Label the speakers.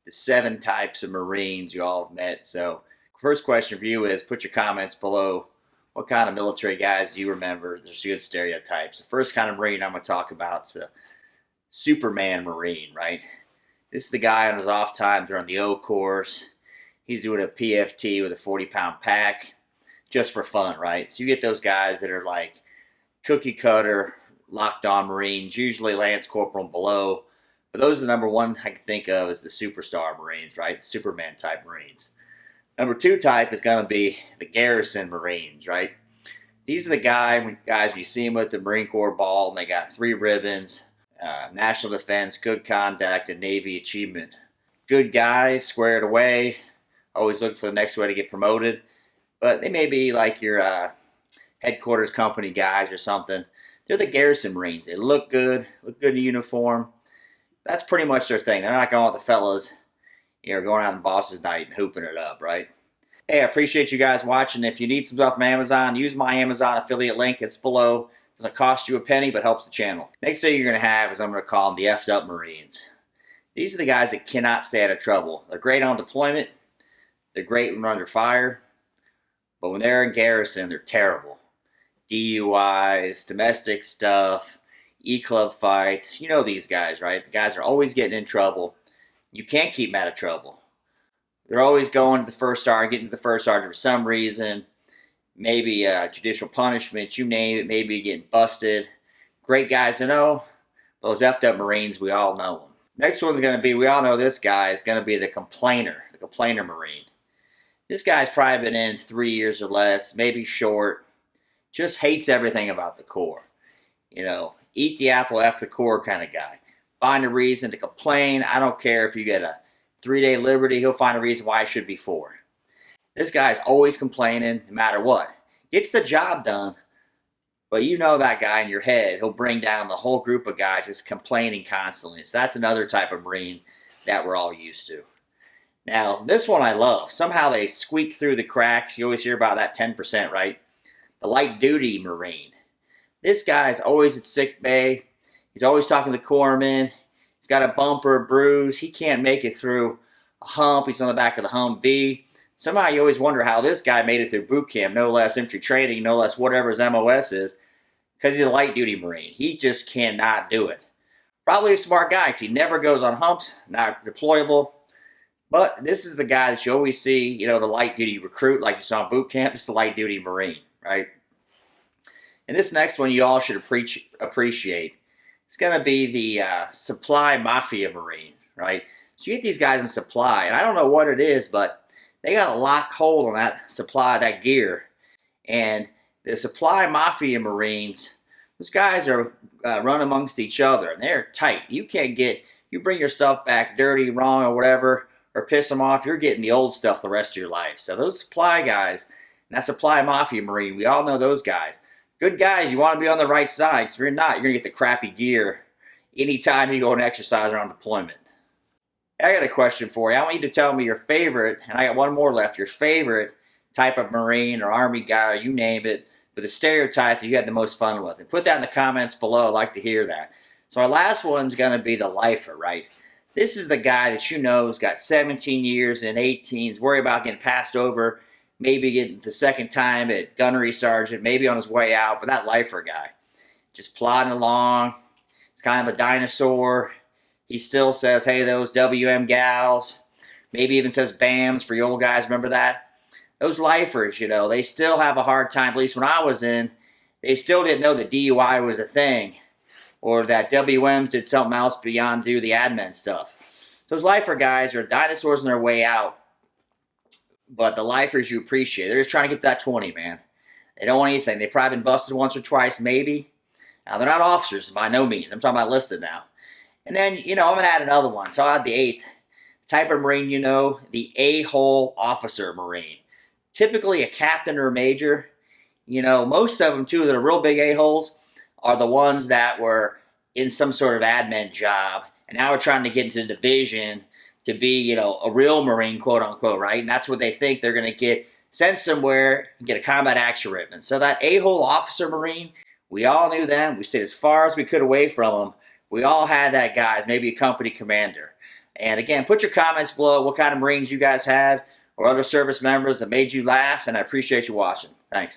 Speaker 1: the 7 types of Marines you all have met. So first question for you is, put your comments below. What kind of military guys do you remember? There's good stereotypes. The first kind of Marine I'm going to talk about is a Superman Marine, right? This is the guy on his off time during the O course. He's doing a PFT with a 40-pound pack just for fun, right? So you get those guys that are like cookie cutter, locked on Marines, usually Lance Corporal and below. But those are the number one I can think of as the superstar Marines, right? The Superman type Marines. Number 2 type is going to be the Garrison Marines, right? These are the guys when you see them with the Marine Corps ball, and they got 3 ribbons, National Defense, Good Conduct, and Navy Achievement. Good guys, squared away, always looking for the next way to get promoted. But they may be like your headquarters company guys or something. They're the Garrison Marines. They look good in uniform. That's pretty much their thing. They're not going with the fellas, going out on boss's night and hooping it up, right? Hey, I appreciate you guys watching. If you need some stuff from Amazon, use my Amazon affiliate link. It's below. It doesn't cost you a penny, but helps the channel. Next thing you're going to have is I'm going to call them the effed up Marines. These are the guys that cannot stay out of trouble. They're great on deployment. They're great when they're under fire. But when they're in garrison, they're terrible. DUIs, domestic stuff, E-club fights. You know these guys, right? The guys are always getting in trouble. You can't keep them out of trouble. They're always going to the first sergeant, getting to the first sergeant for some reason. Maybe judicial punishment, you name it. Maybe you're getting busted. Great guys to know. Those effed up Marines, we all know them. Next one's going to be, we all know this guy is going to be the complainer Marine. This guy's probably been in 3 years or less, maybe short. Just hates everything about the Corps. Eat the apple, F the Corps kind of guy. Find a reason to complain. I don't care if you get a 3-day liberty, he'll find a reason why it should be 4. This guy's always complaining no matter what. Gets the job done, but you know that guy in your head, he'll bring down the whole group of guys just complaining constantly. So that's another type of Marine that we're all used to. Now, this one I love. Somehow they squeak through the cracks. You always hear about that 10%, right? The light duty Marine. This guy's always at sick bay. He's always talking to the corpsman. He's got a bump or a bruise. He can't make it through a hump. He's on the back of the Humvee. Somehow you always wonder how this guy made it through boot camp, no less infantry training, no less whatever his MOS is, because he's a light duty Marine. He just cannot do it. Probably a smart guy because he never goes on humps, not deployable. But this is the guy that you always see, the light duty recruit like you saw in boot camp. It's the light duty Marine, right? And this next one you all should appreciate. It's going to be the supply mafia Marine, right? So you get these guys in supply, and I don't know what it is, but they got a lock hold on that supply, that gear. And the supply mafia Marines, those guys are run amongst each other, and they're tight. You bring your stuff back dirty, wrong, or whatever, or piss them off, you're getting the old stuff the rest of your life. So those supply guys, that supply mafia Marine, we all know those guys. Good guys, you want to be on the right side, because if you're not, you're going to get the crappy gear anytime you go and exercise or on deployment. I got a question for you. I want you to tell me your favorite, and I got one more left, your favorite type of Marine or Army guy, or you name it, but the stereotype that you had the most fun with. And put that in the comments below. I'd like to hear that. So our last one's going to be the lifer, right? This is the guy that has got 17 years and 18s, worried about getting passed over, maybe getting the second time at gunnery sergeant, maybe on his way out, but that lifer guy, just plodding along. He's kind of a dinosaur. He still says, hey, those WM gals. Maybe even says BAMs for you old guys. Remember that? Those lifers, they still have a hard time. At least when I was in, they still didn't know that DUI was a thing, or that WMs did something else beyond do the admin stuff. Those lifer guys are dinosaurs on their way out, but the lifers you appreciate. They're just trying to get that 20, man. They don't want anything. They've probably been busted once or twice, maybe. Now, they're not officers by no means. I'm talking about listed now. And then, I'm going to add another one. So I'll add the 8th type of Marine, the a-hole officer Marine. Typically a captain or a major. Most of them, too, that are real big a-holes are the ones that were in some sort of admin job. And now we're trying to get into the division to be, a real Marine, quote unquote, right? And that's what they think they're going to get sent somewhere and get a combat action ribbon. So that a-hole officer Marine, we all knew them. We stayed as far as we could away from them. We all had that guy as maybe a company commander. And again, put your comments below what kind of Marines you guys had or other service members that made you laugh, and I appreciate you watching. Thanks.